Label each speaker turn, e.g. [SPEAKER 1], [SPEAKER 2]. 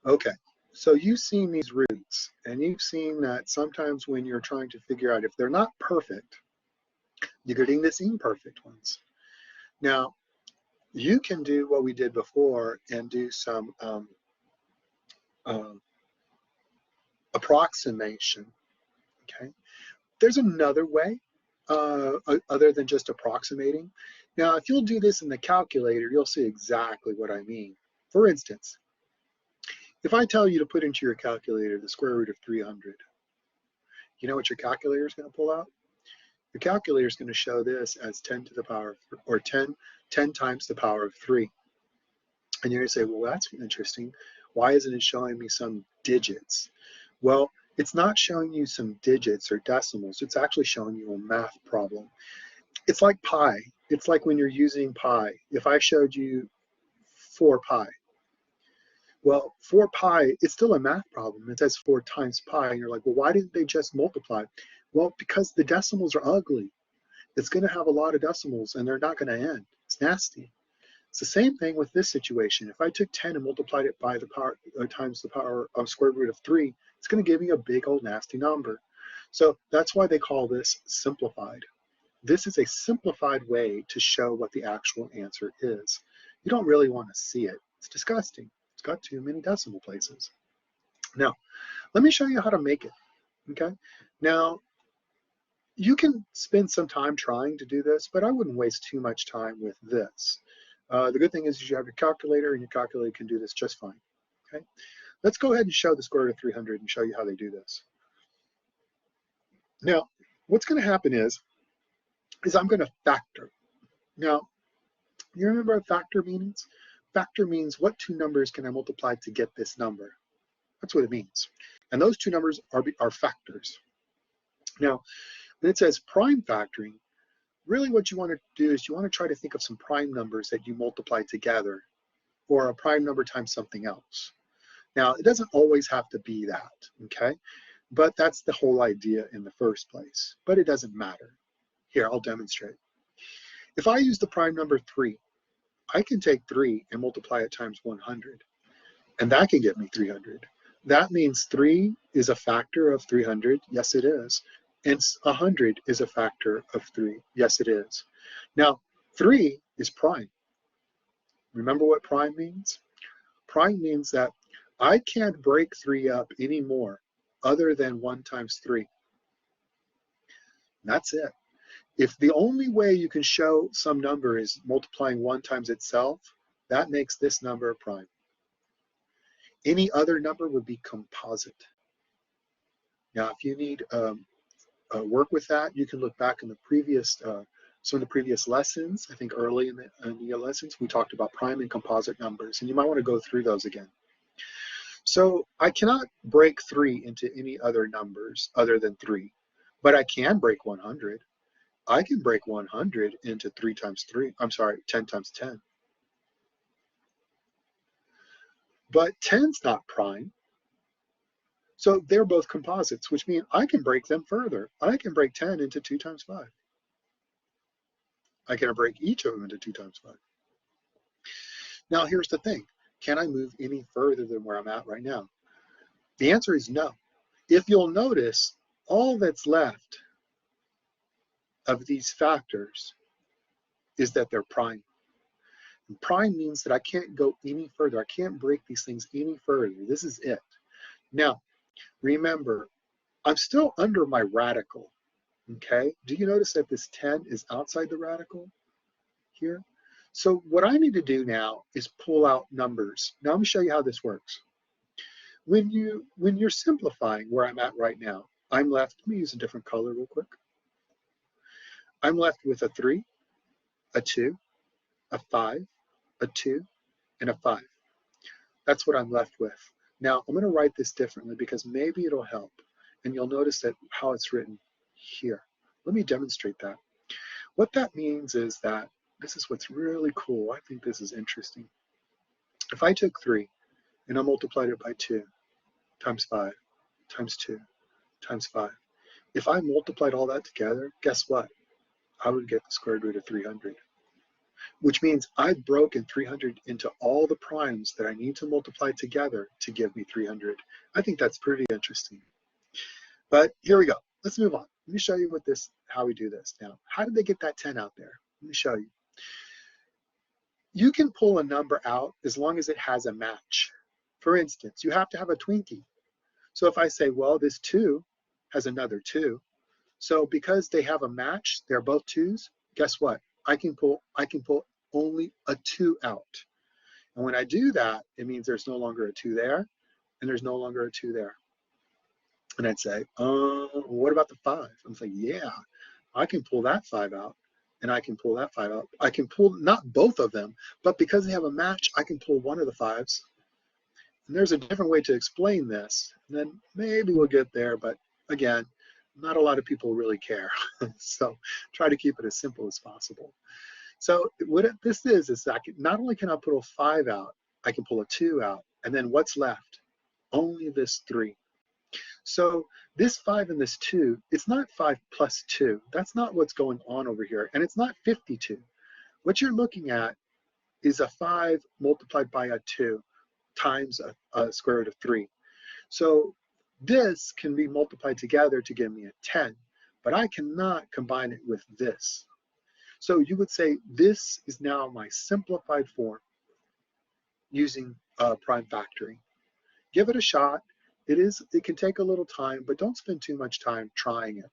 [SPEAKER 1] Okay, so you've seen these roots, and you've seen that sometimes when you're trying to figure out if they're not perfect, you're getting this imperfect ones. Now, you can do what we did before and do some uh, approximation, okay? There's another way other than just approximating. Now, if you'll do this in the calculator, you'll see exactly what I mean. For instance, if I tell you to put into your calculator the square root of 300, you know what your calculator is going to pull out? Your calculator is going to show this as 10 to the power of, or 10 times the power of 3. And you're going to say, well, that's interesting. Why isn't it showing me some digits? Well, it's not showing you some digits or decimals. It's actually showing you a math problem. It's like pi. It's like when you're using pi. If I showed you 4 pi, well, 4 pi, it's still a math problem. It says 4 times pi, and you're like, well, why didn't they just multiply? Well, because the decimals are ugly. It's going to have a lot of decimals, and they're not going to end. It's nasty. It's the same thing with this situation. If I took 10 and multiplied it by the power times the power of square root of 3, it's going to give me a big old nasty number. So that's why they call this simplified. This is a simplified way to show what the actual answer is. You don't really want to see it. It's disgusting. It's got too many decimal places. Now, let me show you how to make it. Okay. Now, you can spend some time trying to do this, but I wouldn't waste too much time with this. The good thing is you have your calculator, and your calculator can do this just fine. Okay, let's go ahead and show the square root of 300 and show you how they do this. Now, what's going to happen is I'm going to factor. Now, you remember what factor means? Factor means what two numbers can I multiply to get this number? That's what it means. And those two numbers are factors. Now, when it says prime factoring, really what you want to do is you want to try to think of some prime numbers that you multiply together, or a prime number times something else. Now, it doesn't always have to be that, okay? But that's the whole idea in the first place. But it doesn't matter. Here, I'll demonstrate. If I use the prime number 3, I can take 3 and multiply it times 100. And that can get me 300. That means 3 is a factor of 300. Yes, it is. And 100 is a factor of 3. Yes, it is. Now, 3 is prime. Remember what prime means? Prime means that I can't break 3 up anymore other than 1 times 3. That's it. If the only way you can show some number is multiplying 1 times itself, that makes this number a prime. Any other number would be composite. Now, if you need work with that, you can look back in the previous some of the previous lessons. I think early in the lessons, we talked about prime and composite numbers, and you might want to go through those again. So I cannot break 3 into any other numbers other than 3, but I can break 100. I can break 100 into 3 times 3. I'm sorry, 10 times 10. But 10's not prime. So they're both composites, which means I can break them further. I can break 10 into 2 times 5. I can break each of them into 2 times 5. Now here's the thing. Can I move any further than where I'm at right now? The answer is no. If you'll notice, all that's left of these factors is that they're prime. And prime means that I can't go any further. I can't break these things any further. This is it. Now, remember, I'm still under my radical, okay? Do you notice that this 10 is outside the radical here? So what I need to do now is pull out numbers. Now let me show you how this works. When you're simplifying where I'm at right now, I'm left, let me use a different color real quick. I'm left with a 3, a 2, a 5, a 2, and a 5. That's what I'm left with. Now I'm going to write this differently because maybe it'll help. And you'll notice that how it's written here. Let me demonstrate that. What that means is that this is what's really cool. I think this is interesting. If I took 3 and I multiplied it by 2 times 5 times 2 times 5, if I multiplied all that together, guess what? I would get the square root of 300. which means I've broken 300 into all the primes that I need to multiply together to give me 300. I think that's pretty interesting. But here we go. Let's move on. Let me show you how we do this. Now, how did they get that 10 out there? Let me show you. You can pull a number out as long as it has a match. For instance, you have to have a Twinkie. So if I say, well, this 2 has another 2. So because they have a match, they're both 2s, guess what? I can pull only a 2 out. And when I do that, it means there's no longer a 2 there, and there's no longer a 2 there. And I'd say, what about the 5? I'm like, yeah, I can pull that 5 out, and I can pull that 5 out. I can pull not both of them, but because they have a match, I can pull one of the 5s. And there's a different way to explain this. And then maybe we'll get there, but again, not a lot of people really care. So try to keep it as simple as possible. So what this is not only can I pull a 5 out, I can pull a 2 out. And then what's left? Only this 3. So this 5 and this 2, it's not 5 plus 2. That's not what's going on over here. And it's not 52. What you're looking at is a 5 multiplied by a 2 times a square root of 3. So this can be multiplied together to give me a 10, but I cannot combine it with this. So you would say this is now my simplified form using prime factoring. Give it a shot. It can take a little time, but don't spend too much time trying it.